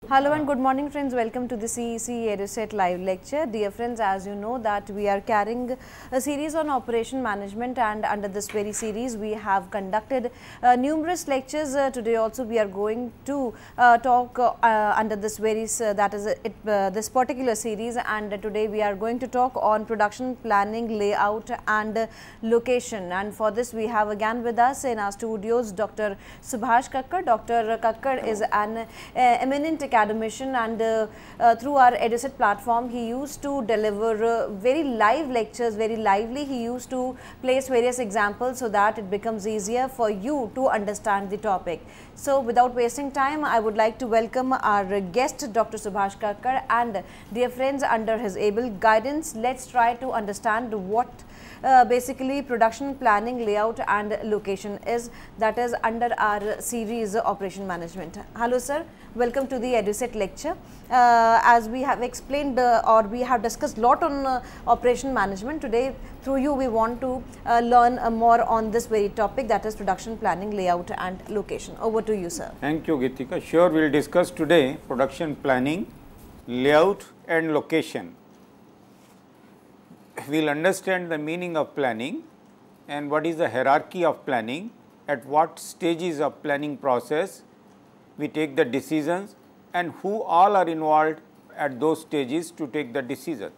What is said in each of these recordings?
Hello and good morning friends, welcome to the CEC-UGC live lecture. Dear friends, as you know that we are carrying a series on operation management, and under this very series we have conducted numerous lectures. Today also we are going to talk under this very this particular series, and today we are going to talk on production planning, layout and location. And for this we have again with us in our studios Dr. Subhash Kakkad. Dr. Kakkad is an eminent academician, and through our EduSet platform he used to deliver very live lectures, very lively. He used to place various examples so that it becomes easier for you to understand the topic. So without wasting time, I would like to welcome our guest Dr. Subhash Kakkad, and dear friends, under his able guidance, let's try to understand what basically production planning, layout and location is, that is under our series operation management. Hello sir, welcome to the EduSet lecture. As we have explained or we have discussed a lot on operation management, today through you we want to learn more on this very topic, that is production planning, layout and location. Over to you sir. Thank you Gitika. Sure, we will discuss today production planning, layout and location. We will understand the meaning of planning and what is the hierarchy of planning, at what stages of planning process we take the decisions and who all are involved at those stages to take the decisions.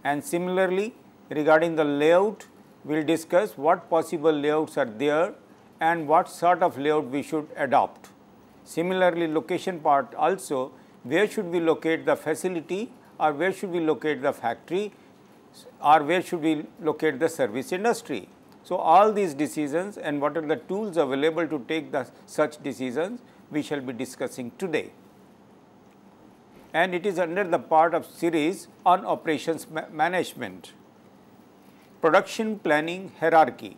And similarly, regarding the layout, we will discuss what possible layouts are there and what sort of layout we should adopt. Similarly, location part also, where should we locate the facility, or where should we locate the factory, or where should we locate the service industry. So, all these decisions and what are the tools available to take such decisions we shall be discussing today. And it is under the part of series on operations management. Production planning hierarchy.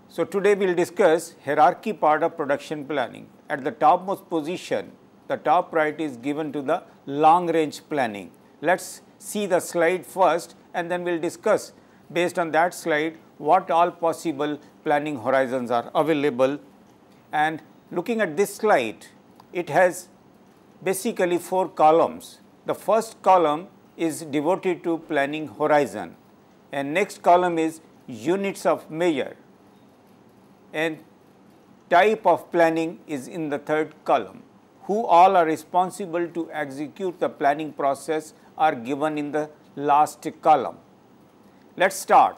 So, today we will discuss hierarchy part of production planning. At the topmost position, the top priority is given to the long range planning. Let us see the slide first, and then we will discuss based on that slide what all possible planning horizons are available. And looking at this slide, it has basically 4 columns. The first column is devoted to planning horizon, and next column is units of measure, and type of planning is in the third column. Who all are responsible to execute the planning process are given in the last column. Let us start.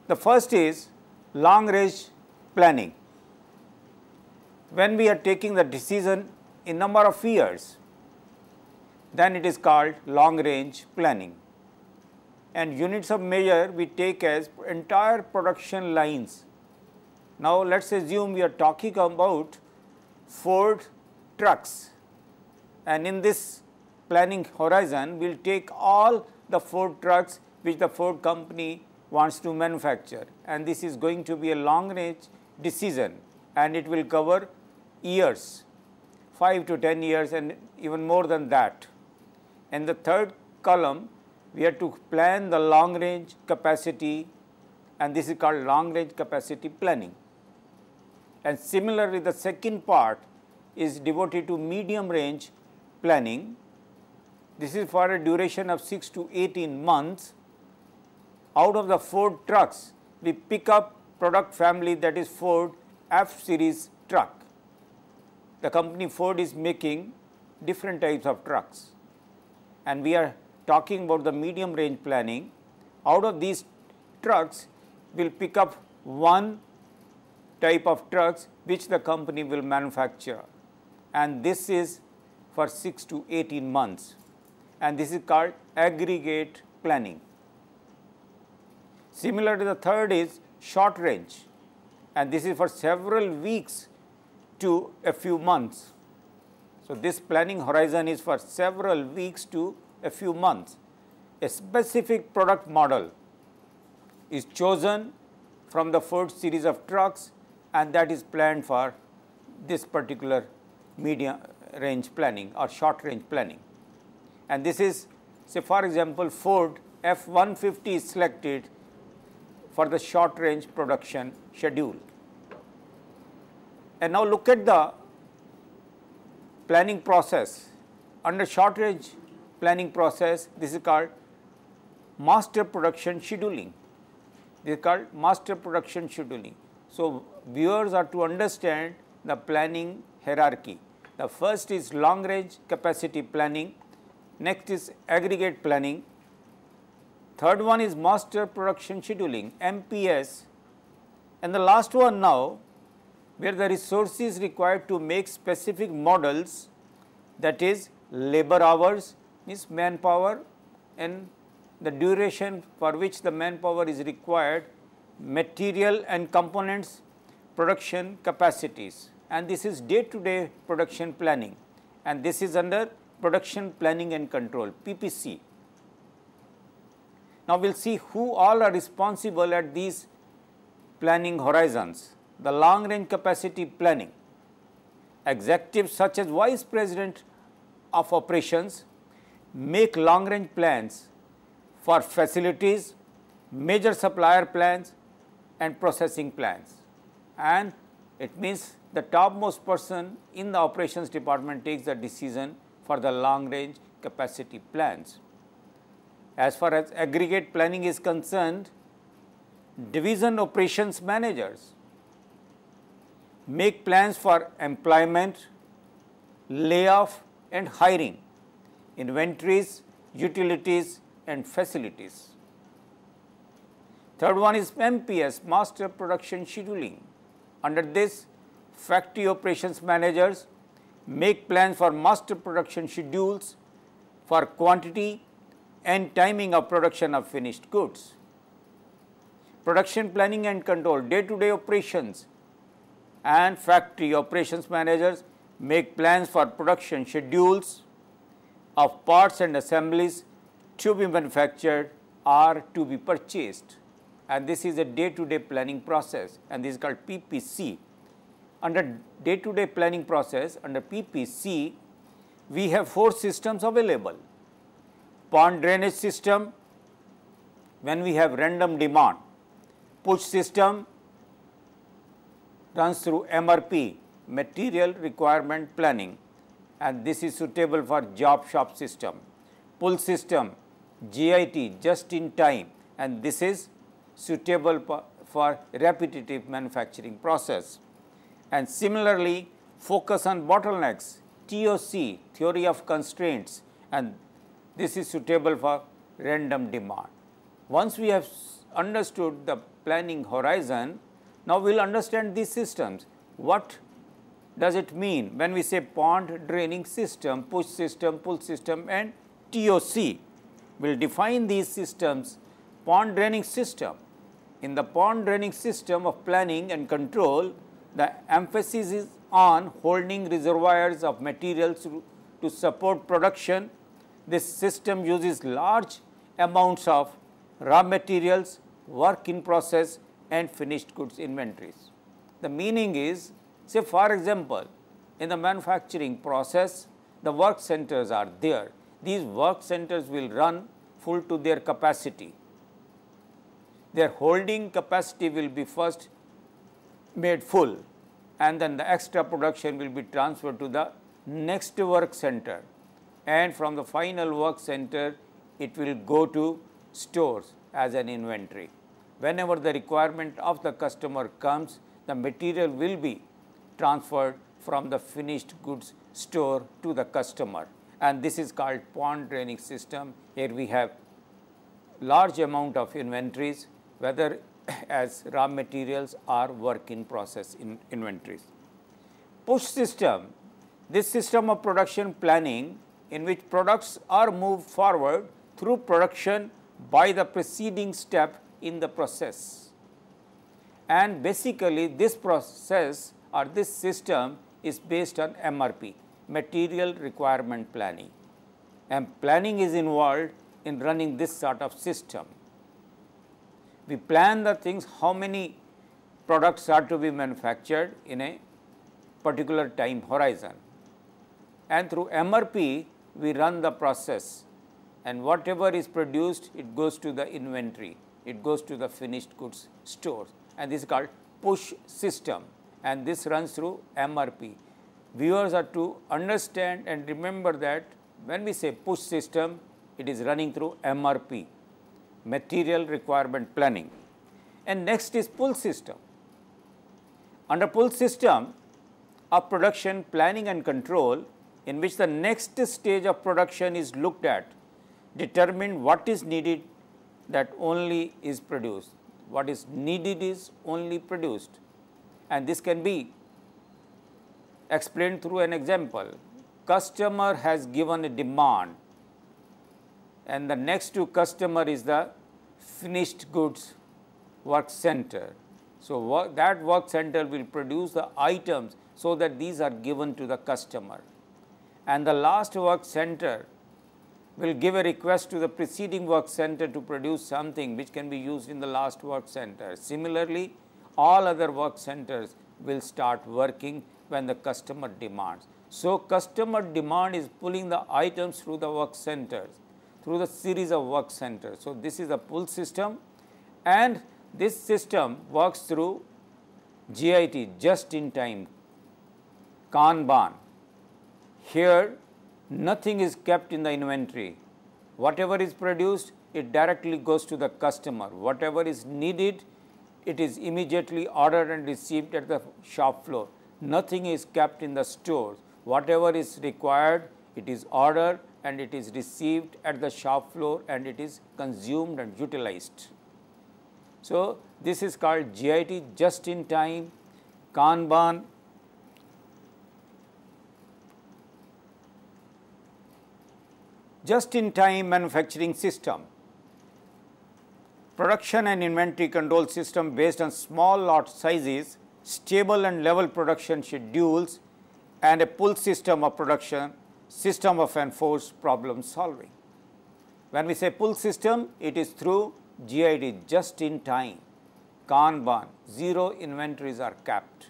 The first is long range planning. When we are taking the decision in number of years, then it is called long range planning. And units of measure we take as entire production lines. Now, let us assume we are talking about Ford trucks, and in this planning horizon we will take all the Ford trucks which the Ford company wants to manufacture, and this is going to be a long range decision, and it will cover years, 5 to 10 years and even more than that. And the third column, we have to plan the long range capacity, and this is called long range capacity planning. And similarly, the second part is devoted to medium range planning. This is for a duration of 6 to 18 months. Out of the Ford trucks, we pick up product family, that is Ford F series truck. The company Ford is making different types of trucks, and we are talking about the medium range planning. Out of these trucks, we will pick up one type of trucks which the company will manufacture, and this is for 6 to 18 months, and this is called aggregate planning. Similarly, the third is short range, and this is for several weeks to a few months. So, this planning horizon is for several weeks to a few months. A specific product model is chosen from the Ford series of trucks, and that is planned for this particular medium range planning or short range planning. And this is, say for example, Ford F-150 is selected for the short range production schedule. And now look at the planning process. Under short range planning process, this is called master production scheduling. This is called master production scheduling. So, viewers are to understand the planning hierarchy. The first is long range capacity planning, next is aggregate planning, third one is master production scheduling MPS, and the last one now where the resources required to make specific models, that is labor hours means manpower and the duration for which the manpower is required, material and components, production capacities, and this is day to day production planning, and this is under production planning and control PPC. Now, we will see who all are responsible at these planning horizons. The long range capacity planning, executives such as vice president of operations make long range plans for facilities, major supplier plans and processing plans, and it means the topmost person in the operations department takes the decision for the long range capacity plans. As far as aggregate planning is concerned, division operations managers make plans for employment, layoff and hiring, inventories, utilities and facilities. Third one is MPS, master production scheduling. Under this, factory operations managers make plans for master production schedules for quantity and timing of production of finished goods. Production planning and control, day to day operations and factory operations managers make plans for production schedules of parts and assemblies to be manufactured or to be purchased, and this is a day to day planning process, and this is called PPC. Under day to day planning process, under PPC, we have 4 systems available. Pond drainage system, when we have random demand. Push system runs through MRP, material requirement planning, and this is suitable for job shop system. Pull system, JIT, just in time, and this is suitable for repetitive manufacturing process. And similarly, focus on bottlenecks, TOC, theory of constraints, and this is suitable for random demand. Once we have understood the planning horizon, now we will understand these systems. What does it mean when we say pond draining system, push system, pull system and TOC? We will define these systems. Pond draining system. In the pond draining system of planning and control, the emphasis is on holding reservoirs of materials to support production. This system uses large amounts of raw materials, work in process and finished goods inventories. The meaning is, say for example, in the manufacturing process, the work centers are there. These work centers will run full to their capacity. Their holding capacity will be first made full, and then the extra production will be transferred to the next work center, and from the final work center it will go to stores as an inventory. Whenever the requirement of the customer comes, the material will be transferred from the finished goods store to the customer, and this is called pond draining system. Here we have large amount of inventories, whether as raw materials or work in process in inventories. Push system, this system of production planning in which products are moved forward through production by the preceding step in the process, and basically this process or this system is based on MRP, material requirement planning, and planning is involved in running this sort of system. We plan the things, how many products are to be manufactured in a particular time horizon, and through MRP we run the process, and whatever is produced, it goes to the inventory, it goes to the finished goods stores, and this is called push system, and this runs through MRP. viewers are to understand and remember that when we say push system, it is running through MRP, material requirement planning, and next is pull system. Under pull system of production planning and control, in which the next stage of production is looked at, determine what is needed, that only is produced. What is needed is only produced, and this can be explained through an example. Customer has given a demand, and the next to customer is the finished goods work center. So, that work center will produce the items so that these are given to the customer, and the last work center will give a request to the preceding work center to produce something which can be used in the last work center. Similarly, all other work centers will start working when the customer demands. So, customer demand is pulling the items through the work centers, through the series of work centers. So, this is a pull system, and this system works through JIT, just in time, Kanban. Here nothing is kept in the inventory. Whatever is produced, it directly goes to the customer. Whatever is needed, it is immediately ordered and received at the shop floor. Nothing is kept in the stores. Whatever is required, it is ordered and it is received at the shop floor, and it is consumed and utilized. So, this is called JIT, just in time, Kanban. Just in time manufacturing system, production and inventory control system based on small lot sizes, stable and level production schedules, and a pull system of production, system of enforced problem solving. When we say pull system, it is through JIT, just in time, Kanban, zero inventories are kept.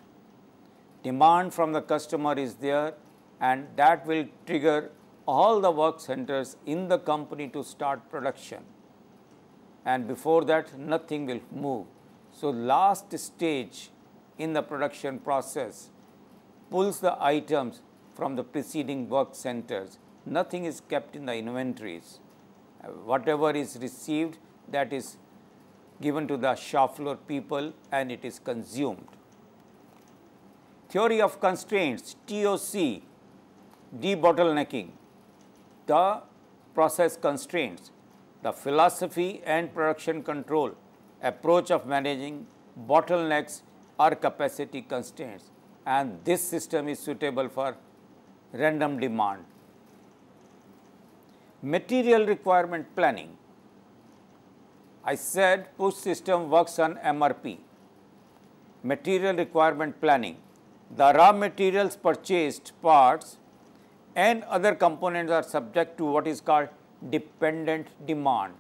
Demand from the customer is there, and that will trigger all the work centers in the company to start production, and before that nothing will move. So, last stage in the production process pulls the items from the preceding work centers. Nothing is kept in the inventories. Whatever is received, that is given to the shop floor people, and it is consumed. Theory of constraints, TOC, debottlenecking, the process constraints, the philosophy and production control approach of managing bottlenecks or capacity constraints, and this system is suitable for random demand. Material requirement planning. I said push system works on MRP, material requirement planning. The raw materials purchased, parts and other components are subject to what is called dependent demand.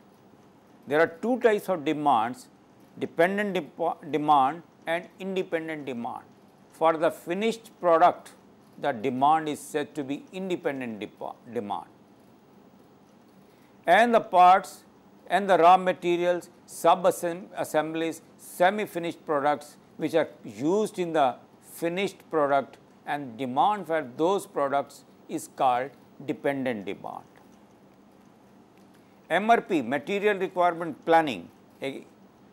There are two types of demands, dependent demand and independent demand. For the finished product, the demand is said to be independent demand, and the parts and the raw materials, sub-assemblies, semi-finished products which are used in the finished product, and demand for those products is called dependent demand. MRP, material requirement planning, it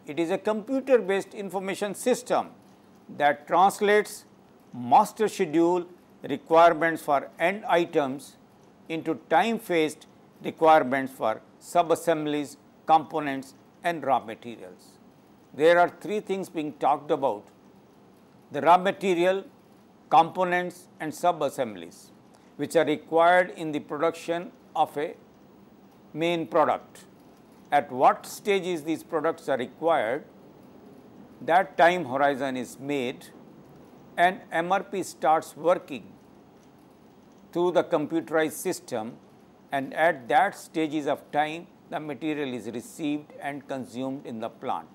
is a computer based information system that translates master schedule requirements for end items into time phased requirements for sub-assemblies, components and raw materials. There are three things being talked about: the raw material, components and sub-assemblies, which are required in the production of a main product. At what stages these products are required, that time horizon is made, and MRP starts working through the computerized system, and at that stages of time the material is received and consumed in the plant,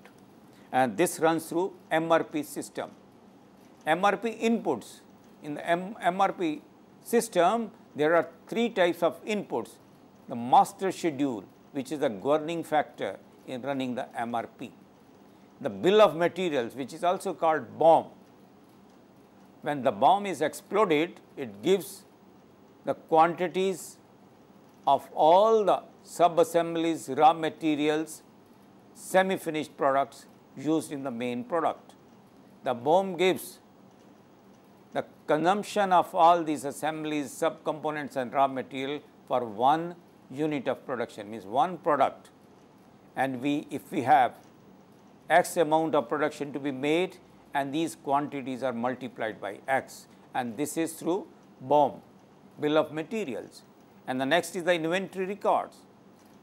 and this runs through MRP system. MRP inputs. In the MRP system, there are three types of inputs: the master schedule, which is the governing factor in running the MRP; the bill of materials, which is also called BOM, when the bomb is exploded, it gives the quantities of all the sub-assemblies, raw materials, semi-finished products used in the main product. The bomb gives the consumption of all these assemblies, subcomponents and raw material for one unit of production, means one product. And if we have X amount of production to be made, and these quantities are multiplied by X, and this is through BOM, bill of materials. And the next is the inventory records.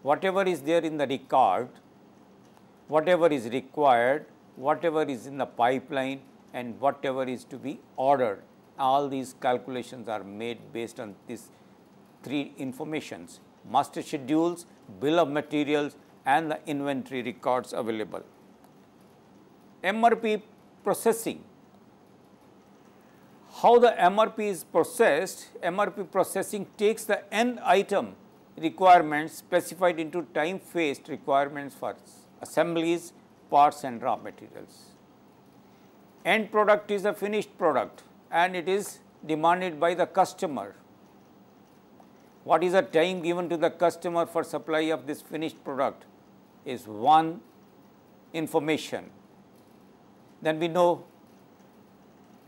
Whatever is there in the record, whatever is required, whatever is in the pipeline, and whatever is to be ordered, all these calculations are made based on these three informations: master schedules, bill of materials, and the inventory records available. MRP processing. How the MRP is processed? MRP processing takes the end item requirements specified into time phased requirements for assemblies, parts and raw materials. End product is a finished product and it is demanded by the customer. What is the time given to the customer for supply of this finished product is one information. Then we know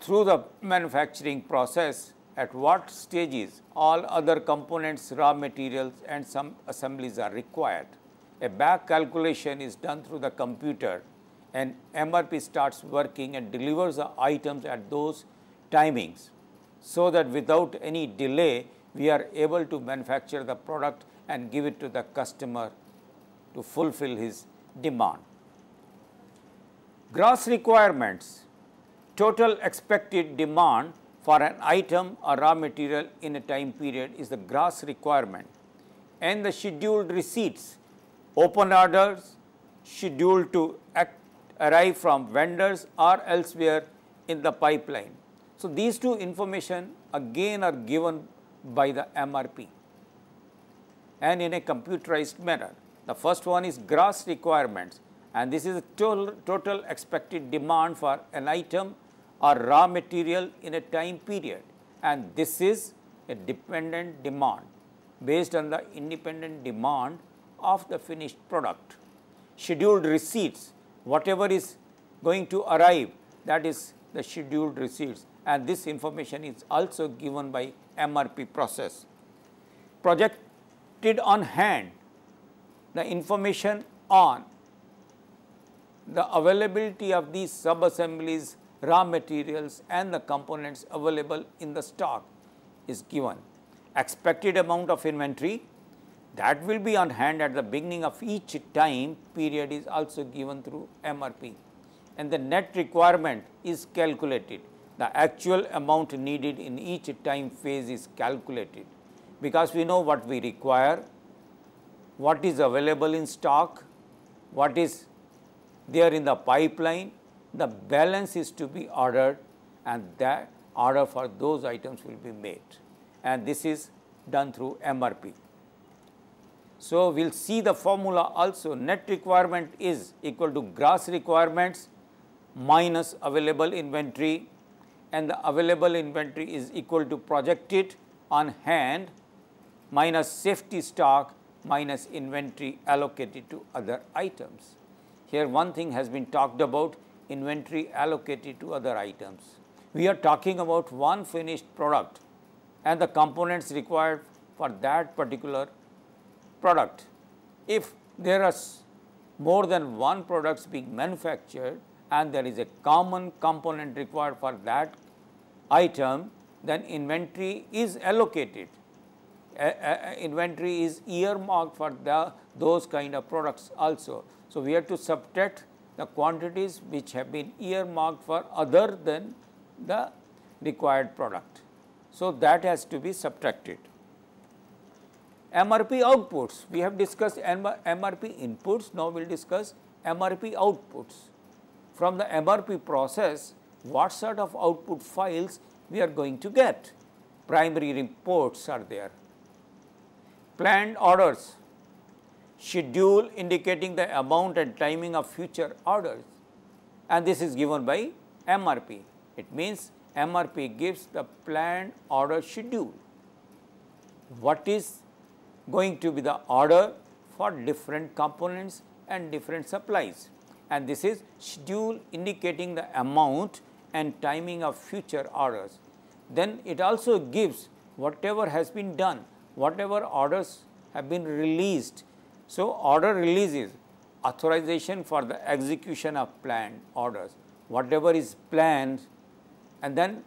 through the manufacturing process at what stages all other components, raw materials and some assemblies are required. A back calculation is done through the computer and MRP starts working and delivers the items at those timings, so that without any delay we are able to manufacture the product and give it to the customer to fulfill his demand. Gross requirements: total expected demand for an item or raw material in a time period is the gross requirement, and the scheduled receipts, open orders scheduled to arrive from vendors or elsewhere in the pipeline. So, these two information again are given by the MRP and in a computerized manner. The first one is gross requirements, and this is a total expected demand for an item or raw material in a time period, and this is a dependent demand based on the independent demand of the finished product. Scheduled receipts: whatever is going to arrive, that is the scheduled receipts, and this information is also given by MRP process. Projected on hand: the information on the availability of these sub-assemblies, raw materials and the components available in the stock is given. Expected amount of inventory that will be on hand at the beginning of each time period is also given through MRP, and the net requirement is calculated. The actual amount needed in each time phase is calculated, because we know what we require, what is available in stock, what is there in the pipeline. The balance is to be ordered, and that order for those items will be made, and this is done through MRP. So, we will see the formula also. Net requirement is equal to gross requirements minus available inventory, and the available inventory is equal to projected on hand minus safety stock minus inventory allocated to other items. Here one thing has been talked about: inventory allocated to other items. We are talking about one finished product and the components required for that particular product. If there are more than one products being manufactured and there is a common component required for that item, then inventory is allocated. Inventory is earmarked for those kind of products also. So, we have to subtract the quantities which have been earmarked for other than the required product. So, that has to be subtracted. MRP outputs: we have discussed MRP inputs, now we will discuss MRP outputs. From the MRP process, what sort of output files we are going to get? Primary reports are there. Planned orders: schedule indicating the amount and timing of future orders, and this is given by MRP. It means MRP gives the planned order schedule. What is going to be the order for different components and different supplies, and this is schedule indicating the amount and timing of future orders. Then it also gives whatever has been done, whatever orders have been released. So, order releases authorization for the execution of planned orders, whatever is planned, and then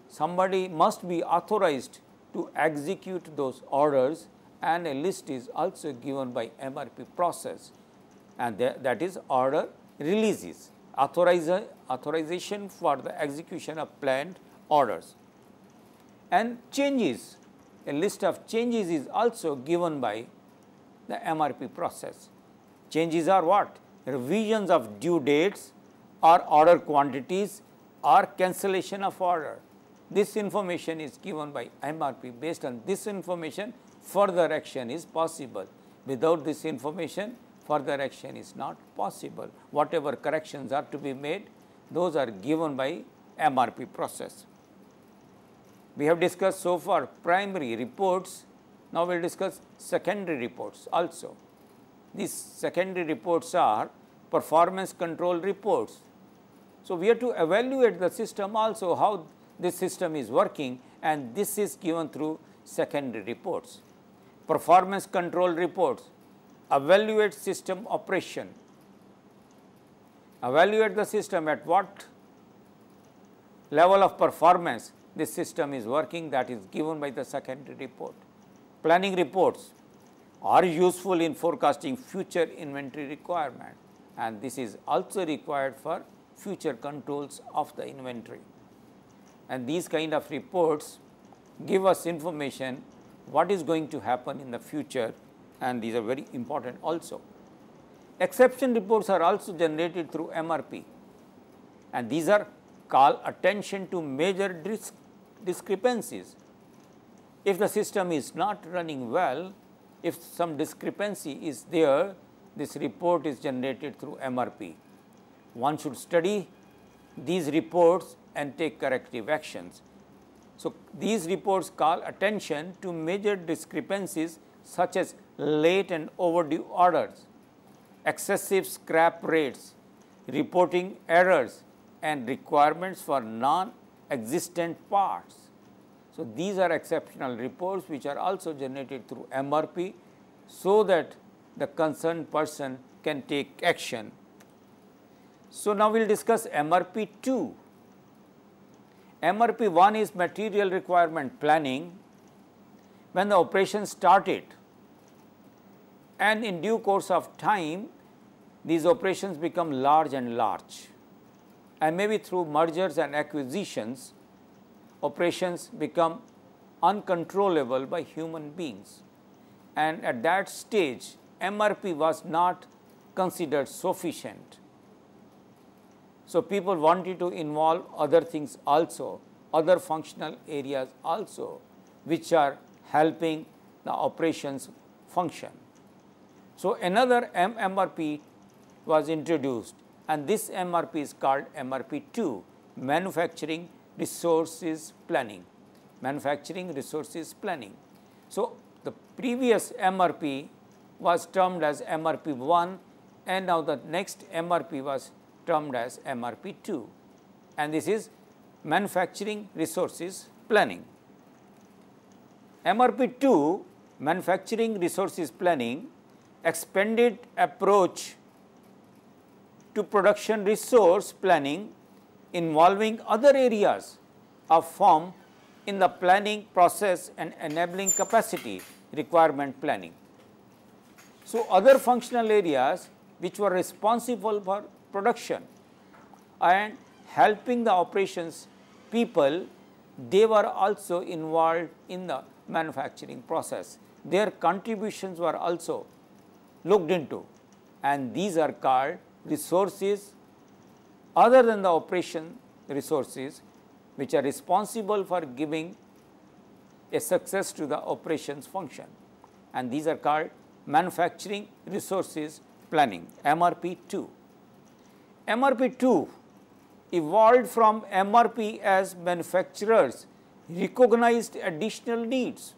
somebody must be authorized to execute those orders, and a list is also given by MRP process, and that is order releases, authorization for the execution of planned orders. And changes, a list of changes is also given by the MRP process. Changes are what? Revisions of due dates or order quantities or cancellation of order. This information is given by MRP. Based on this information, further action is possible. Without this information, further action is not possible. Whatever corrections are to be made, those are given by MRP process. We have discussed so far primary reports. Now, we will discuss secondary reports also. These secondary reports are performance control reports. So, we have to evaluate the system also, how this system is working, and this is given through secondary reports. Performance control reports evaluate system operation, evaluate the system at what level of performance this system is working, that is given by the secondary report. Planning reports are useful in forecasting future inventory requirement, and this is also required for future controls of the inventory. And these kind of reports give us information what is going to happen in the future, and these are very important also. Exception reports are also generated through MRP, and these are call attention to major discrepancies. If the system is not running well, if some discrepancy is there, this report is generated through MRP. One should study these reports and take corrective actions. So, these reports call attention to major discrepancies such as late and overdue orders, excessive scrap rates, reporting errors, and requirements for non-existent parts. So, these are exceptional reports which are also generated through MRP, so that the concerned person can take action. So, now we will discuss MRP 2. MRP 1 is material requirement planning. When the operation started, and in due course of time, these operations become large and large, and maybe through mergers and acquisitions, operations become uncontrollable by human beings, and at that stage MRP was not considered sufficient. So, people wanted to involve other things also, other functional areas also, which are helping the operations function. So, another MRP was introduced, and this MRP is called MRP 2, manufacturing resources planning, manufacturing resources planning. So, the previous MRP was termed as MRP 1, and now the next MRP was termed as MRP 2, and this is manufacturing resources planning. MRP 2, manufacturing resources planning, expanded approach to production resource planning involving other areas of firm in the planning process and enabling capacity requirement planning. So, other functional areas which were responsible for production and helping the operations people, they were also involved in the manufacturing process. Their contributions were also looked into, and these are called resources other than the operation resources, which are responsible for giving a success to the operations function, and these are called manufacturing resources planning, MRP 2. MRP 2 evolved from MRP as manufacturers recognized additional needs.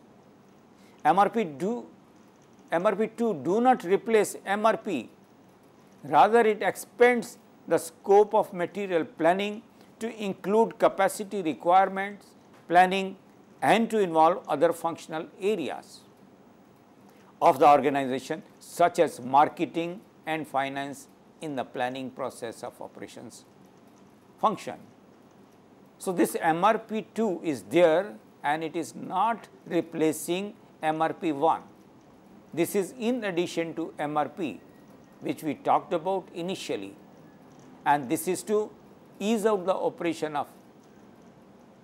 MRP2 do not replace MRP, rather it expands the scope of material planning to include capacity requirements planning and to involve other functional areas of the organization such as marketing and finance in the planning process of operations function. So, this MRP2 is there and it is not replacing MRP1. This is in addition to MRP, which we talked about initially, and this is to ease out the operation of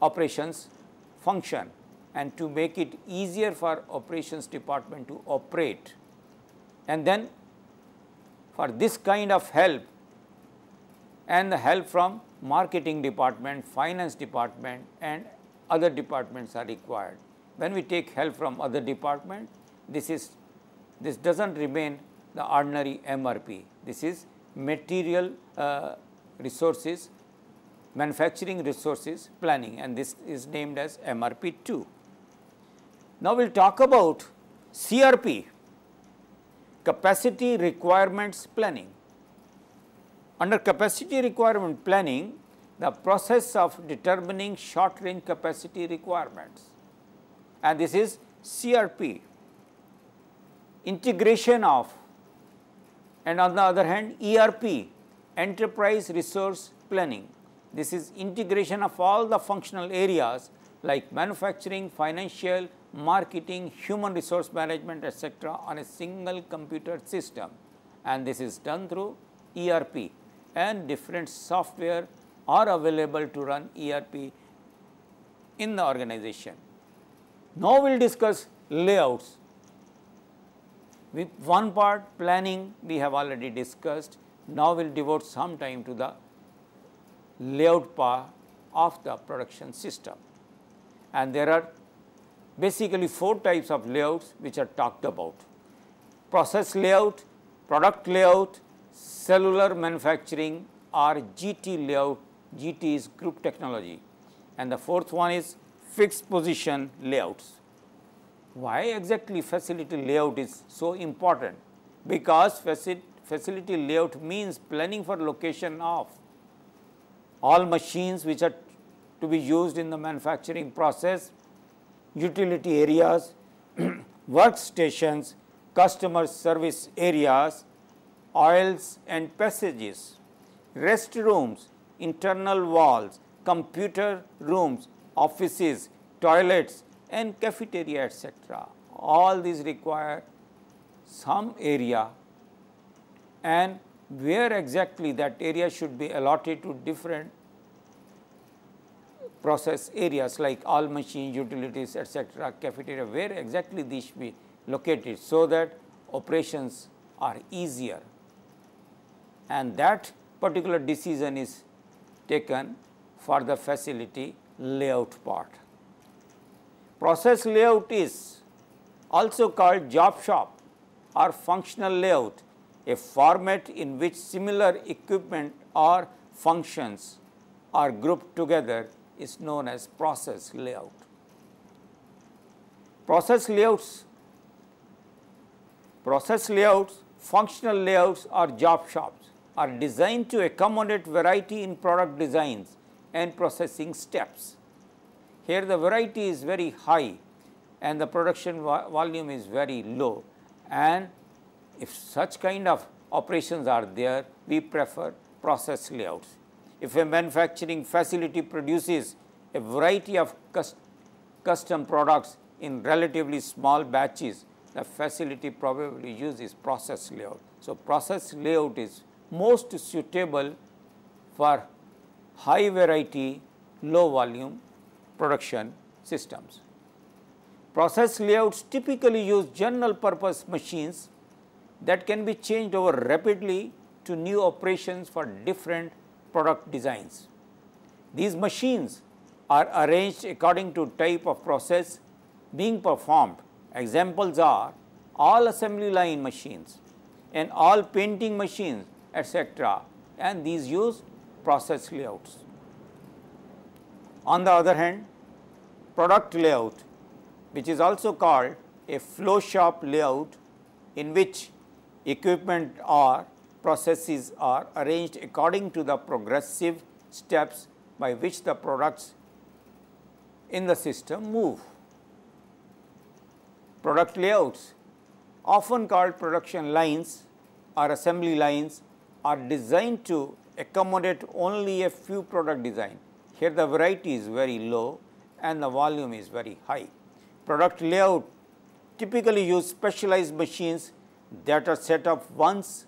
operations function and to make it easier for operations department to operate. And then for this kind of help and the help from marketing department, finance department and other departments are required. When we take help from other department, this does not remain the ordinary MRP. This is material resources, manufacturing resources planning, and this is named as MRP2. Now, we will talk about CRP, capacity requirements planning. Under capacity requirement planning, the process of determining short range capacity requirements, and this is CRP. Integration of, and on the other hand ERP, enterprise resource planning. This is integration of all the functional areas like manufacturing, financial, marketing, human resource management, etc. on a single computer system, and this is done through ERP, and different software are available to run ERP in the organization. Now, we will discuss layouts. With one part planning we have already discussed. Now, we will devote some time to the layout part of the production system, and there are basically 4 types of layouts which are talked about: process layout, product layout, cellular manufacturing or GT layout. GT is group technology, and the 4th one is fixed position layouts. Why exactly facility layout is so important? Because facility layout means planning for location of all machines which are to be used in the manufacturing process, utility areas, workstations, customer service areas, aisles and passages, restrooms, internal walls, computer rooms, offices, toilets and cafeteria, etc. All these require some area, and where exactly that area should be allotted to different process areas like all machine, utilities, etc., cafeteria, where exactly these should be located so that operations are easier, and that particular decision is taken for the facility layout part. Process layout is also called job shop or functional layout, a format in which similar equipment or functions are grouped together is known as process layout. Process layouts, functional layouts or job shops are designed to accommodate variety in product designs and processing steps. Here the variety is very high and the production volume is very low, and if such kind of operations are there, we prefer process layouts. If a manufacturing facility produces a variety of custom products in relatively small batches, the facility probably uses process layout. So, process layout is most suitable for high variety, low volume production systems. Process layouts typically use general purpose machines that can be changed over rapidly to new operations for different product designs. These machines are arranged according to type of process being performed. Examples are all assembly line machines and all painting machines, etc., and these use process layouts. On the other hand, product layout, which is also called a flow shop layout, in which equipment or processes are arranged according to the progressive steps by which the products in the system move. Product layouts, often called production lines or assembly lines, are designed to accommodate only a few product design. Here the variety is very low and the volume is very high. Product layout typically use specialized machines that are set up once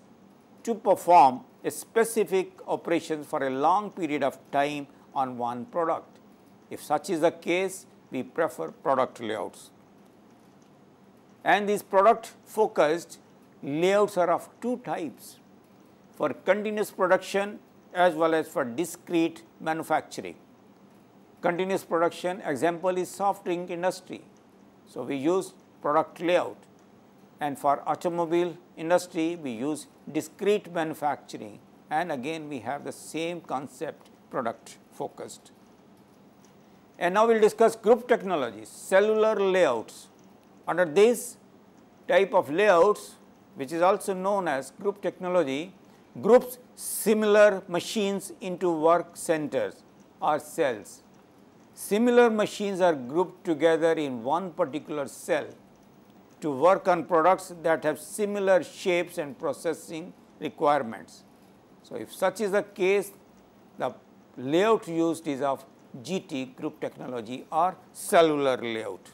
to perform a specific operation for a long period of time on one product. If such is the case, we prefer product layouts. And these product focused layouts are of two types, for continuous production as well as for discrete manufacturing. Continuous production example is soft drink industry. So, we use product layout, and for automobile industry we use discrete manufacturing, and again we have the same concept, product focused. And now we will discuss group technologies, cellular layouts. Under this type of layouts, which is also known as group technology, groups similar machines into work centers or cells. Similar machines are grouped together in one particular cell to work on products that have similar shapes and processing requirements. So, if such is the case, the layout used is of GT, group technology, or cellular layout.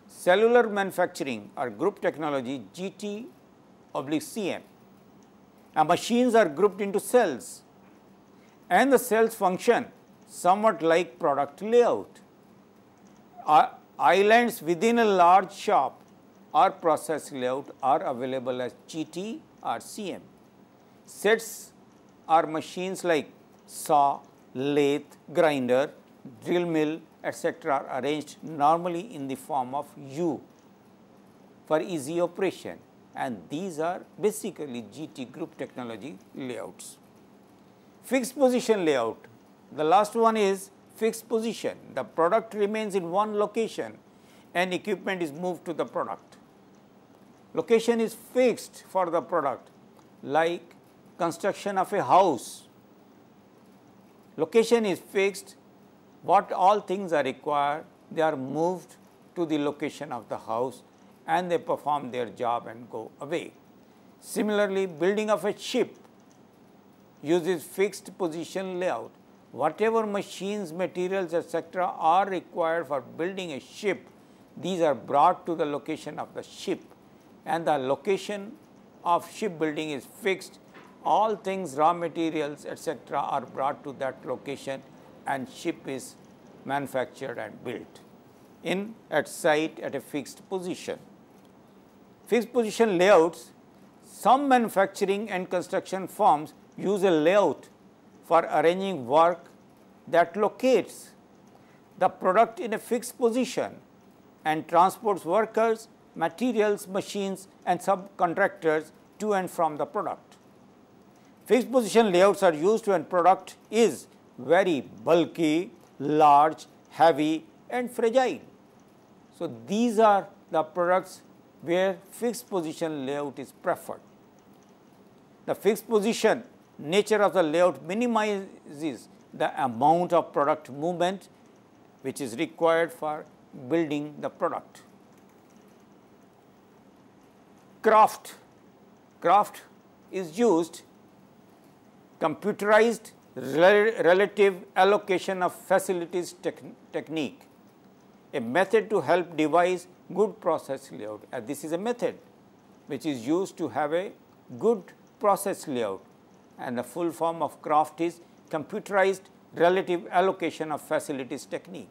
Cellular manufacturing or group technology, GT/CM. Machines are grouped into cells, and the cells function somewhat like product layout. Islands within a large shop or process layout are available as GT or CM. Sets are machines like saw, lathe, grinder, drill mill, etc. are arranged normally in the form of U for easy operation, and these are basically GT, group technology layouts. Fixed position layout, the last one is fixed position. The product remains in one location and equipment is moved to the product. Location is fixed for the product, like construction of a house. Location is fixed, what all things are required, they are moved to the location of the house and they perform their job and go away. Similarly, building of a ship uses fixed position layout. Whatever machines, materials, etc. are required for building a ship, these are brought to the location of the ship, and the location of shipbuilding is fixed. All things, raw materials, etc. are brought to that location and ship is manufactured and built at site at a fixed position. Fixed position layouts, some manufacturing and construction firms use a layout for arranging work that locates the product in a fixed position and transports workers, materials, machines and subcontractors to and from the product. Fixed position layouts are used when product is very bulky, large, heavy and fragile. So, these are the products where fixed position layout is preferred. The fixed position nature of the layout minimizes the amount of product movement which is required for building the product. Craft is used computerized relative allocation of facilities technique, a method to help devise good process layout. This is a method which is used to have a good process layout, and the full form of craft is computerized relative allocation of facilities technique.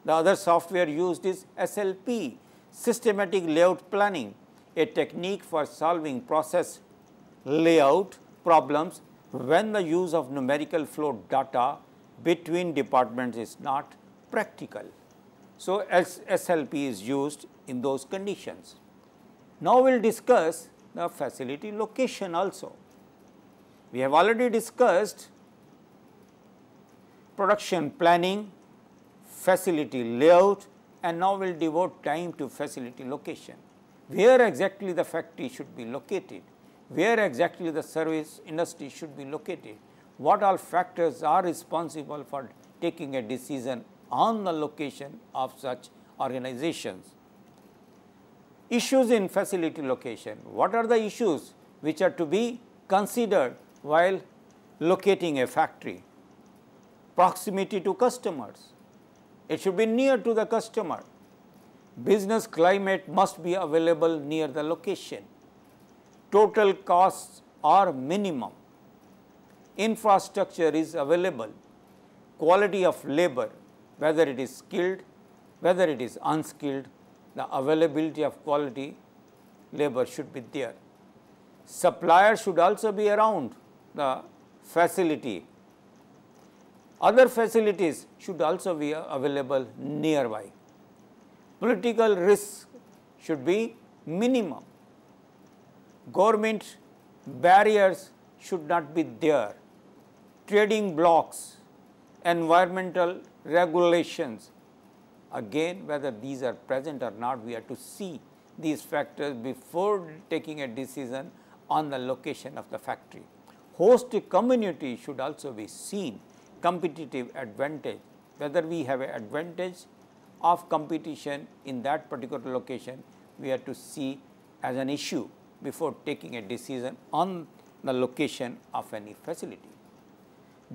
The other software used is SLP, systematic layout planning, a technique for solving process layout problems when the use of numerical flow data between departments is not practical. So, SLP is used in those conditions. Now, we will discuss the facility location also. We have already discussed production planning facility layout, and now we will devote time to facility location. Where exactly the factory should be located, where exactly the service industry should be located, what all factors are responsible for taking a decision on the location of such organizations. Issues in facility location. What are the issues which are to be considered while locating a factory? Proximity to customers. It should be near to the customer. Business climate must be available near the location. Total costs are minimum. Infrastructure is available. Quality of labor, whether it is skilled, whether it is unskilled, the availability of quality labor should be there. Suppliers should also be around the facility. Other facilities should also be available nearby. Political risk should be minimum. Government barriers should not be there. Trading blocks, environmental regulations, again whether these are present or not, we have to see these factors before taking a decision on the location of the factory. Host community should also be seen. Competitive advantage, whether we have an advantage of competition in that particular location, we have to see as an issue before taking a decision on the location of any facility.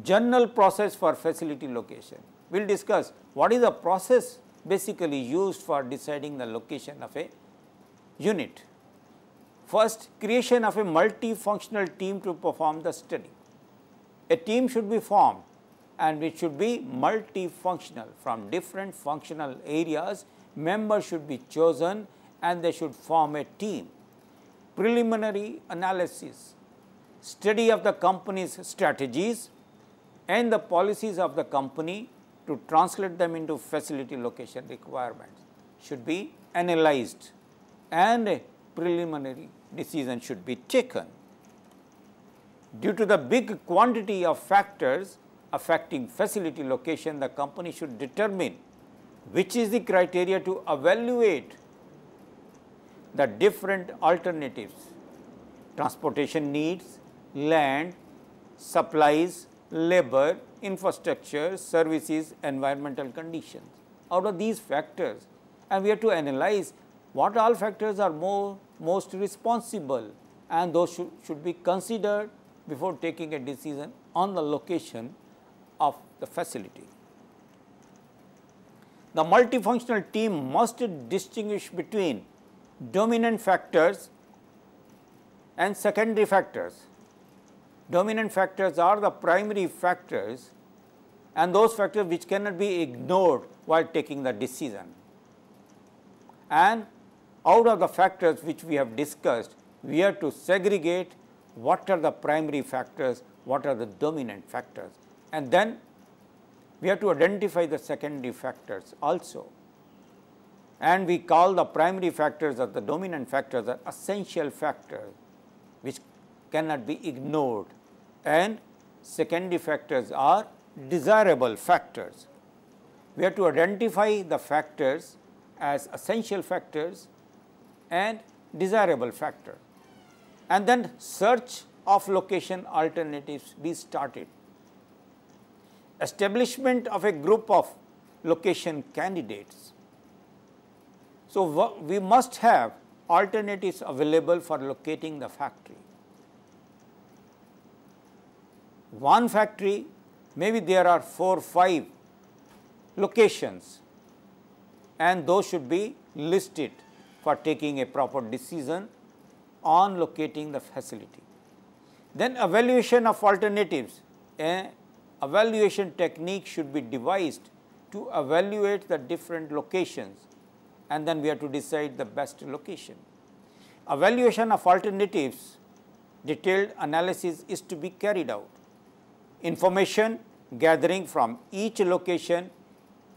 General process for facility location. We will discuss what is the process basically used for deciding the location of a unit. First, creation of a multifunctional team to perform the study. A team should be formed and it should be multifunctional. From different functional areas, members should be chosen and they should form a team. Preliminary analysis, study of the company's strategies and the policies of the company to translate them into facility location requirements should be analyzed and a preliminary decision should be taken. Due to the big quantity of factors affecting facility location, the company should determine which is the criteria to evaluate the different alternatives: transportation needs, land, supplies, labor, infrastructure, services, environmental conditions. Out of these factors, and we have to analyze what all factors are most responsible, and those should be considered before taking a decision on the location of the facility. The multifunctional team must distinguish between dominant factors and secondary factors. Dominant factors are the primary factors and those factors which cannot be ignored while taking the decision. And out of the factors which we have discussed, we have to segregate what are the primary factors, what are the dominant factors, and then we have to identify the secondary factors also. And we call the primary factors or the dominant factors are essential factors which cannot be ignored, and secondary factors are desirable factors. We have to identify the factors as essential factors and desirable factors, and then search of location alternatives be started. Establishment of a group of location candidates. So, we must have alternatives available for locating the factory. One factory, maybe there are 4 or 5 locations, and those should be listed for taking a proper decision on locating the facility. Then evaluation of alternatives. An evaluation technique should be devised to evaluate the different locations, and then we have to decide the best location. Evaluation of alternatives, detailed analysis is to be carried out. Information gathering from each location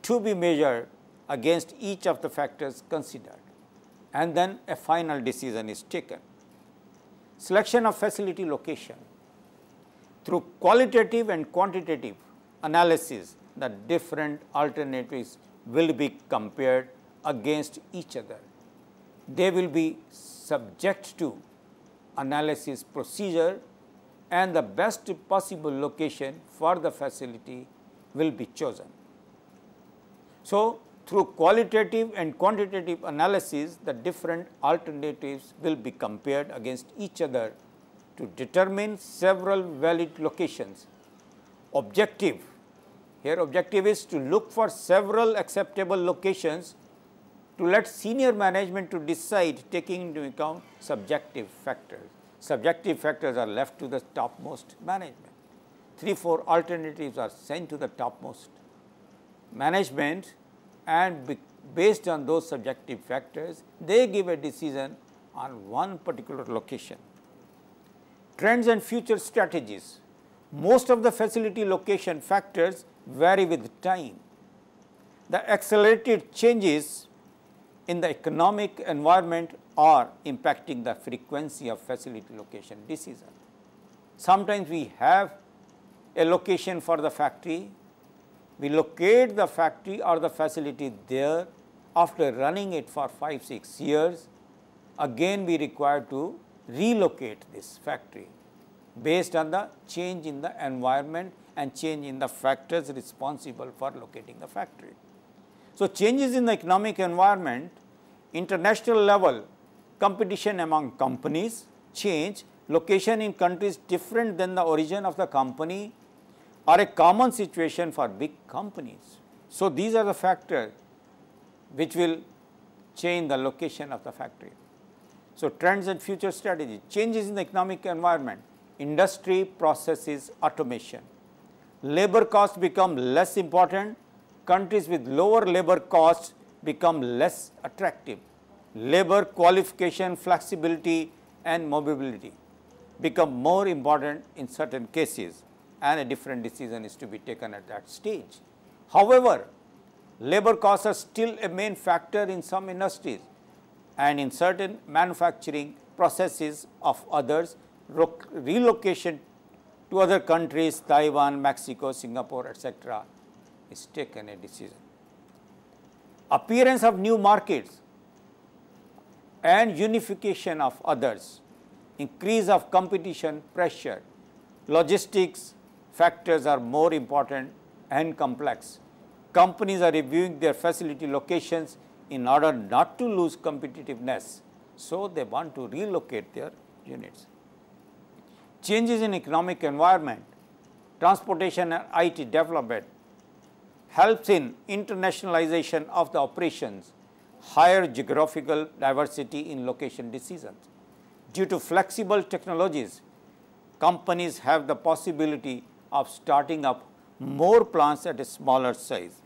to be measured against each of the factors considered, and then a final decision is taken. Selection of facility location. Through qualitative and quantitative analysis, the different alternatives will be compared against each other. They will be subject to analysis procedure, and the best possible location for the facility will be chosen. So, through qualitative and quantitative analysis, the different alternatives will be compared against each other to determine several valid locations. Objective, here objective is to look for several acceptable locations to let senior management to decide, taking into account subjective factors. Subjective factors are left to the topmost management. 3-4 alternatives are sent to the topmost management, and based on those subjective factors, they give a decision on one particular location. Trends and future strategies. Most of the facility location factors vary with time. The accelerated changes in the economic environment are impacting the frequency of facility location decision. Sometimes we have a location for the factory, we locate the factory or the facility there. After running it for 5-6 years, again we require to relocate this factory based on the change in the environment and change in the factors responsible for locating the factory. So, changes in the economic environment, international level, competition among companies, change, location in countries different than the origin of the company are a common situation for big companies. So, these are the factors which will change the location of the factory. So, trends and future strategy, changes in the economic environment, industry processes automation, labor costs become less important, countries with lower labor costs become less attractive, labor qualification, flexibility and mobility become more important in certain cases, and a different decision is to be taken at that stage. However, labor costs are still a main factor in some industries, and in certain manufacturing processes of others, relocation to other countries, Taiwan, Mexico, Singapore, etc. is taken a decision. Appearance of new markets and unification of others, increase of competition pressure, logistics factors are more important and complex. Companies are reviewing their facility locations in order not to lose competitiveness, so they want to relocate their units. Changes in economic environment, transportation and IT development helps in internationalization of the operations, higher geographical diversity in location decisions. Due to flexible technologies, companies have the possibility of starting up more plants at a smaller size.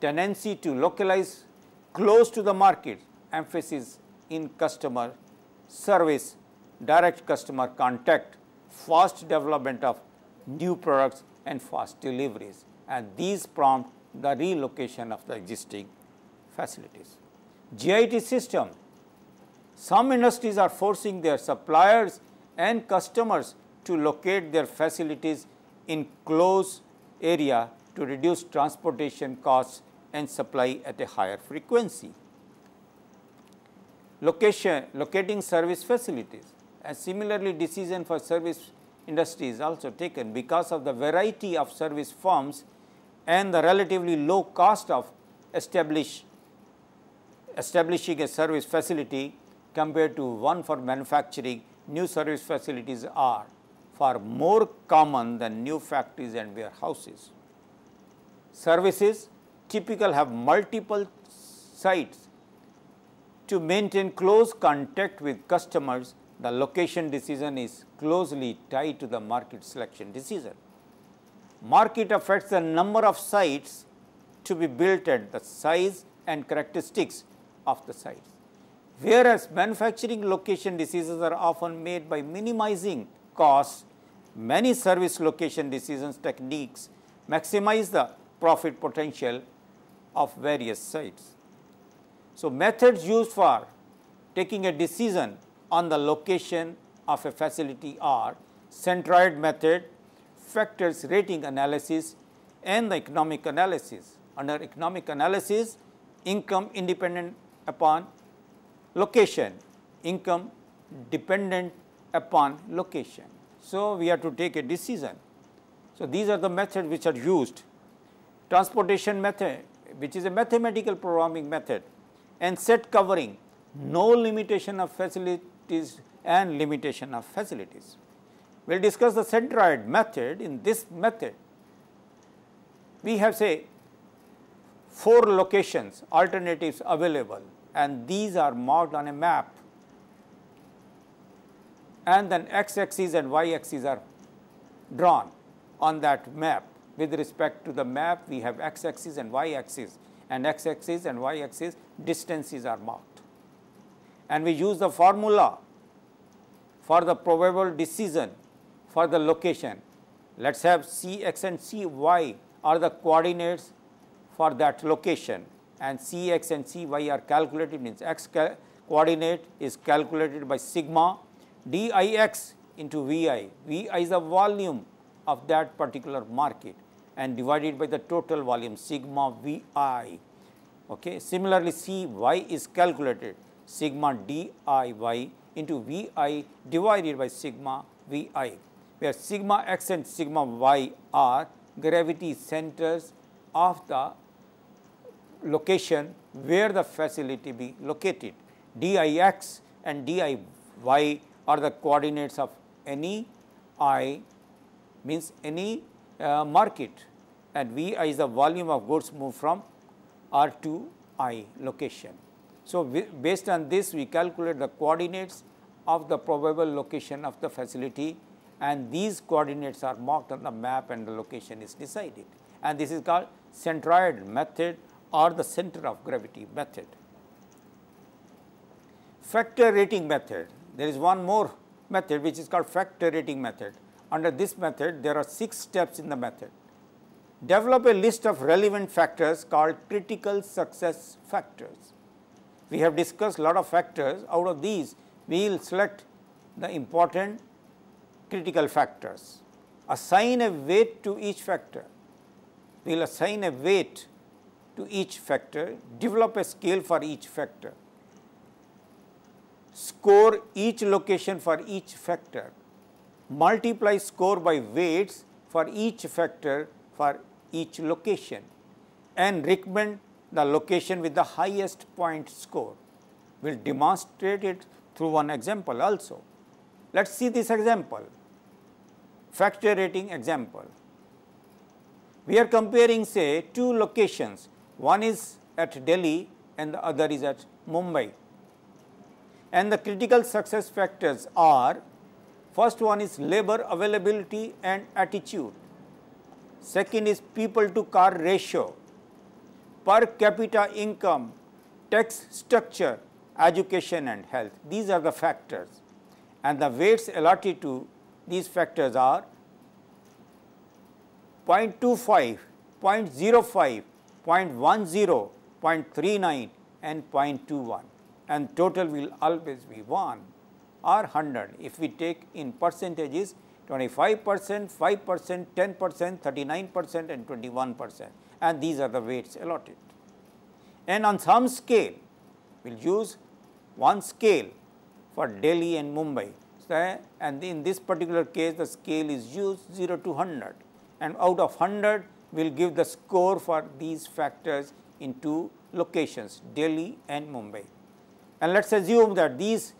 Tendency to localize close to the market, emphasis in customer service, direct customer contact, fast development of new products and fast deliveries, and these prompt the relocation of the existing facilities. GIT system. Some industries are forcing their suppliers and customers to locate their facilities in close area to reduce transportation costs and supply at a higher frequency. Locating service facilities, and similarly decision for service industry is also taken because of the variety of service firms and the relatively low cost of establishing a service facility compared to one for manufacturing. New service facilities are far more common than new factories and warehouses. Services typically have multiple sites. To maintain close contact with customers, the location decision is closely tied to the market selection decision. Market affects the number of sites to be built at the size and characteristics of the sites, whereas manufacturing location decisions are often made by minimizing costs. Many service location decisions techniques maximize the profit potential of various sites. So, methods used for taking a decision on the location of a facility are centroid method, factors rating analysis, and the economic analysis. Under economic analysis, income independent upon location, income dependent upon location. So, we have to take a decision. So, these are the methods which are used. Transportation method, which is a mathematical programming method, and set covering, no limitation of facilities and limitation of facilities. We will discuss the centroid method. In this method, we have say 4 locations alternatives available, and these are marked on a map, and then x axis and y axis are drawn on that map. With respect to the map, we have x axis and y axis, and x axis and y axis distances are marked. And we use the formula for the probable decision for the location. Let us have Cx and Cy are the coordinates for that location, and Cx and Cy are calculated, means x coordinate is calculated by sigma dix into Vi. Vi is the volume of that particular market and divided by the total volume sigma Vi. Okay. Similarly, Cy is calculated sigma diy into Vi divided by sigma Vi, where sigma x and sigma y are gravity centers of the location where the facility be located. Dix and diy are the coordinates of any I, means any market, and Vi is the volume of goods moved from R to I location. So, based on this, we calculate the coordinates of the probable location of the facility, and these coordinates are marked on the map and the location is decided, and this is called centroid method or the center of gravity method. Factor rating method. There is one more method which is called factor rating method. Under this method, there are 6 steps in the method. Develop a list of relevant factors called critical success factors. We have discussed a lot of factors. Out of these, we will select the important critical factors. Assign a weight to each factor. We will assign a weight to each factor. Develop a scale for each factor. Score each location for each factor. Multiply score by weights for each factor for each location, and recommend the location with the highest point score. We will demonstrate it through one example also. Let us see this example, factor rating example. We are comparing say 2 locations, one is at Delhi and the other is at Mumbai, and the critical success factors are: first one is labor availability and attitude, second is people to car ratio, per capita income, tax structure, education and health. These are the factors, and the weights allotted to these factors are 0.25, 0.05, 0.10, 0.39 and 0.21, and total will always be 1 or 100. If we take in percentages 25%, 5%, 10%, 39% and 21%, and these are the weights allotted. And on some scale, we will use one scale for Delhi and Mumbai, so, and in this particular case the scale is used 0 to 100, and out of 100 we will give the score for these factors in 2 locations, Delhi and Mumbai. And let us assume that these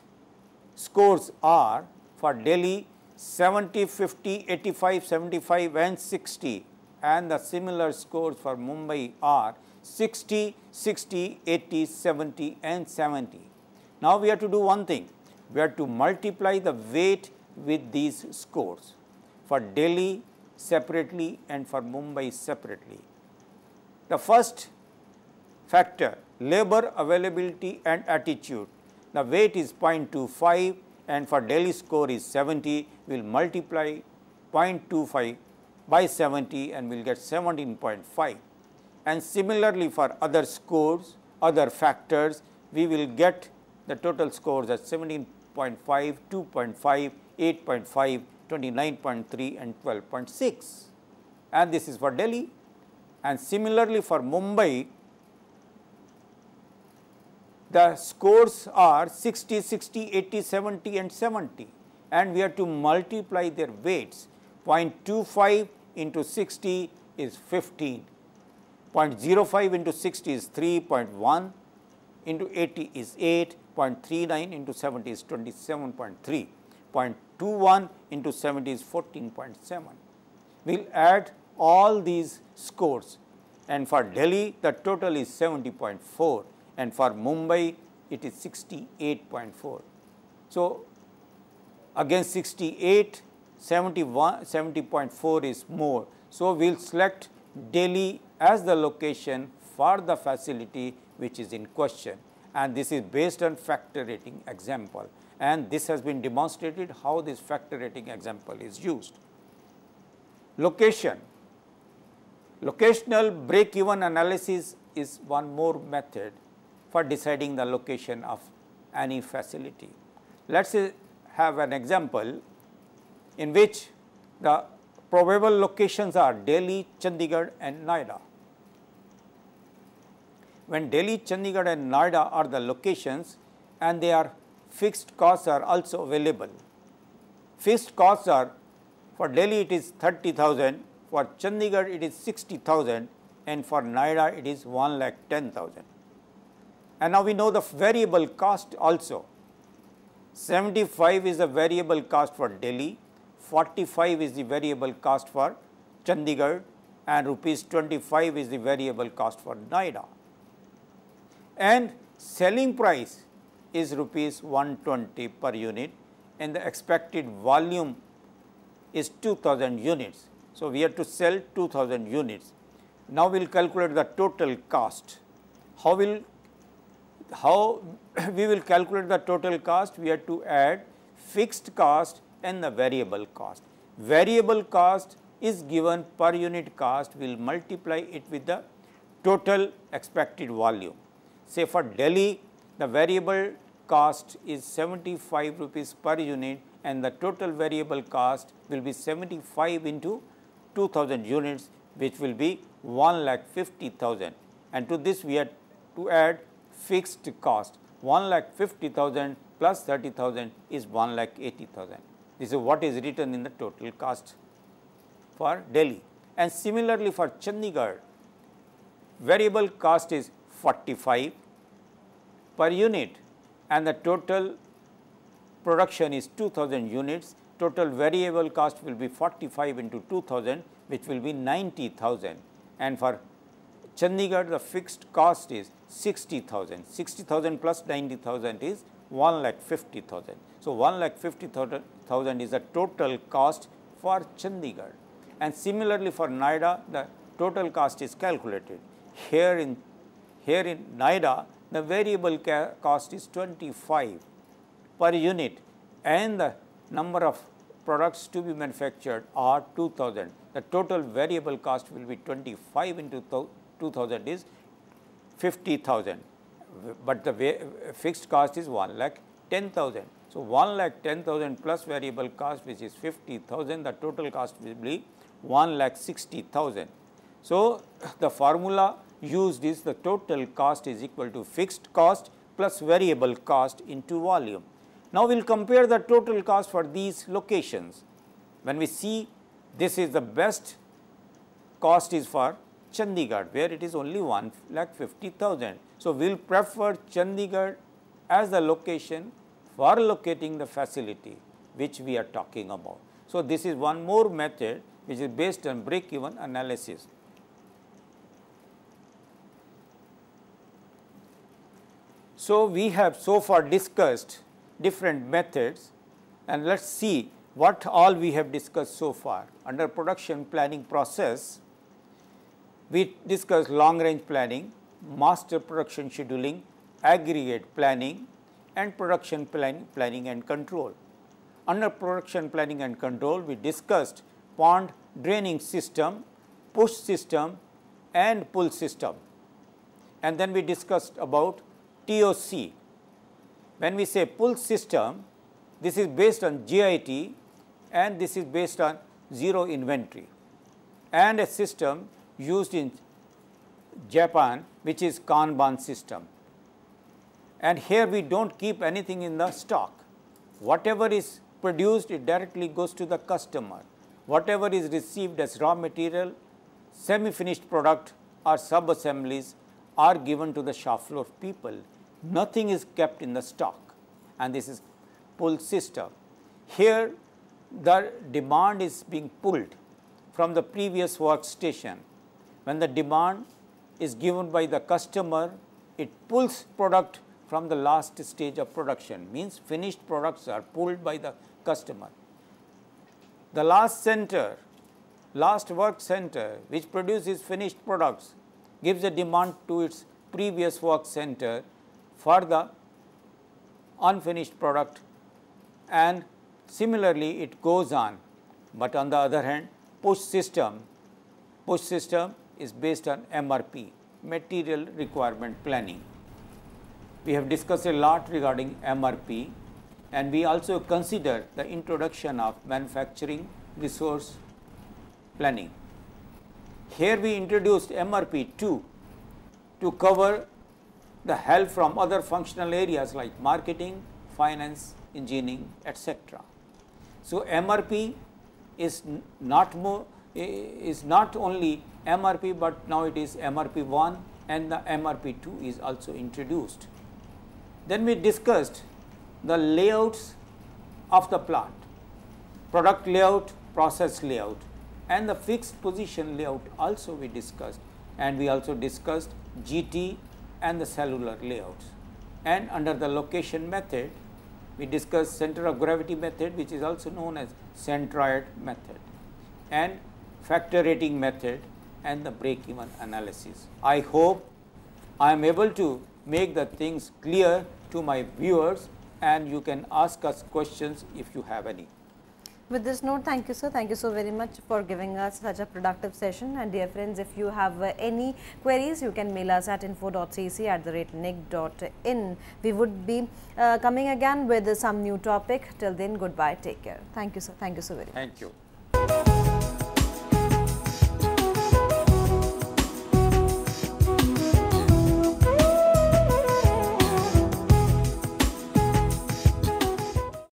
scores are for Delhi 70, 50, 85, 75 and 60, and the similar scores for Mumbai are 60, 60, 80, 70 and 70. Now, we have to do one thing, we have to multiply the weight with these scores for Delhi separately and for Mumbai separately. The first factor, labor availability and attitude, the weight is 0.25 and for Delhi score is 70, we will multiply 0.25 by 70 and we will get 17.5. And similarly for other scores, other factors, we will get the total scores as 17.5, 2.5, 8.5, 29.3 and 12.6, and this is for Delhi. And similarly for Mumbai, the scores are 60, 60, 80, 70 and 70, and we have to multiply their weights. 0.25 into 60 is 15, 0.05 into 60 is 3.1, into 80 is 8, 0.39 into 70 is 27.3, 0.21 into 70 is 14.7. We will add all these scores, and for Delhi the total is 70.4, and for Mumbai it is 68.4. So, against 68, 70.4 is more. So, we will select Delhi as the location for the facility which is in question, and this is based on factor rating example, and this has been demonstrated how this factor rating example is used. Location. Locational break-even analysis is one more method for deciding the location of any facility. Let us say have an example in which the probable locations are Delhi, Chandigarh and Noida. When Delhi, Chandigarh and Noida are the locations and they are fixed costs are also available. Fixed costs are, for Delhi it is 30,000, for Chandigarh it is 60,000 and for Noida it is 1,10,000. And now we know the variable cost also. 75 is the variable cost for Delhi, 45 is the variable cost for Chandigarh and rupees 25 is the variable cost for Noida. And selling price is rupees 120 per unit and the expected volume is 2000 units. So, we have to sell 2000 units. Now, we will calculate the total cost. How we will calculate the total cost? We have to add fixed cost and the variable cost. Variable cost is given per unit cost, we will multiply it with the total expected volume. Say for Delhi, the variable cost is 75 rupees per unit and the total variable cost will be 75 into 2000 units, which will be 1,50,000, and to this we have to add fixed cost. 1,50,000 plus 30,000 is 1,80,000. This is what is written in the total cost for Delhi. And similarly for Chandigarh, variable cost is 45 per unit and the total production is 2000 units. Total variable cost will be 45 into 2000, which will be 90,000, and for Chandigarh the fixed cost is 60,000. 60,000 plus 90,000 is 1,50,000. So, 1,50,000 is the total cost for Chandigarh, and similarly for Noida the total cost is calculated. Here in Noida the variable cost is 25 per unit and the number of products to be manufactured are 2000. The total variable cost will be 25 into 2000 is 50,000, but the fixed cost is 1,10,000. So, 1,10,000 plus variable cost, which is 50,000, the total cost will be 1,60,000. So, the formula used is the total cost is equal to fixed cost plus variable cost into volume. Now, we will compare the total cost for these locations. When we see this is the best cost is for Chandigarh, where it is only 1,50,000. So, we will prefer Chandigarh as the location for locating the facility which we are talking about. So, this is one more method which is based on break-even analysis. So, we have so far discussed different methods, and let us see what all we have discussed so far. Under production planning process, we discussed long range planning, master production scheduling, aggregate planning and production planning and control. Under production planning and control, we discussed pond draining system, push system and pull system, and then we discussed about TOC. When we say pull system, this is based on GIT and this is based on zero inventory, and a system used in Japan, which is Kanban system. And here we do not keep anything in the stock. Whatever is produced, it directly goes to the customer. Whatever is received as raw material, semi-finished product or sub-assemblies are given to the shop floor people. Nothing is kept in the stock, and this is pull system. Here the demand is being pulled from the previous workstation. When the demand is given by the customer, it pulls product from the last stage of production, means finished products are pulled by the customer. The last work center which produces finished products gives a demand to its previous work center for the unfinished product, and similarly it goes on. But on the other hand, push system is based on MRP, material requirement planning. We have discussed a lot regarding MRP, and we also consider the introduction of manufacturing resource planning. Here we introduced MRP 2 to cover the help from other functional areas like marketing, finance, engineering, etc. So MRP is not only MRP, but now it is MRP 1 and the MRP 2 is also introduced. Then we discussed the layouts of the plant, product layout, process layout, and the fixed position layout also we discussed, and we also discussed GT and the cellular layouts. And under the location method, we discussed center of gravity method, which is also known as centroid method, and factor rating method, and the break-even analysis. I hope I am able to make the things clear to my viewers, and you can ask us questions if you have any. With this note, thank you, sir. Thank you so very much for giving us such a productive session. And dear friends, if you have any queries, you can mail us at info.cec@nic.in. We would be coming again with some new topic. Till then, goodbye. Take care. Thank you, sir. Thank you so very much. Thank you.